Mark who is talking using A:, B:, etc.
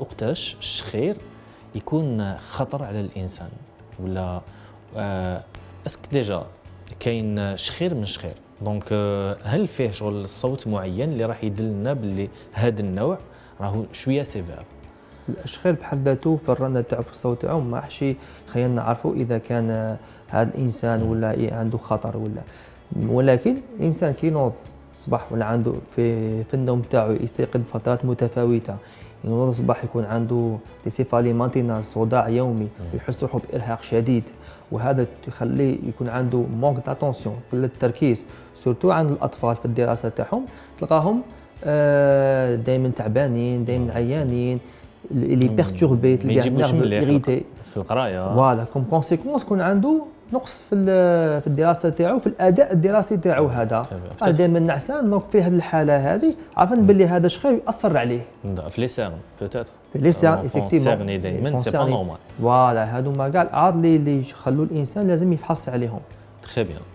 A: وقتاش الشخير يكون خطر على الانسان ولا اسك ديجا كاين شخير من شخير دونك هل فيه شغل صوت معين اللي راح يدلنا باللي هذا النوع راهو شويه سيفير؟
B: الاشخير بحد ذاته في الرنه تاعو في الصوت تاعو ما حشي خلينا نعرفوا اذا كان هذا الانسان ولا عنده خطر ولا، ولكن الانسان كي ينوض الصباح ولا عنده في النوم تاعو يستيقظ فترات متفاوته، ينوض الصباح يكون عنده ديسيفالي مانتينال صداع يومي ويحس روحه بارهاق شديد، وهذا يخليه يكون عنده مونك داتونسيون قله تركيز سورتو عند الاطفال في الدراسه تاعهم تلقاهم دائما تعبانين دائما عيانين اللي بيرتوربي تلقاه
A: إيريتي في القرايه
B: فوالا كوم كونسيكونس يكون عنده نقص في الدراسه تاعو في الاداء الدراسي تاعو هذا دائما نعسان. دونك في هذه الحاله هذه عرفنا باللي هذا شخير ياثر عليه
A: في لي سيرن بوتيتر
B: في لي سيرن ايفيكتيفمون
A: سيرني دائما سي با نورمال
B: فوالا هادو ما كاع الاعراض اللي يخلوا الانسان لازم يفحص عليهم.
A: تري بيان.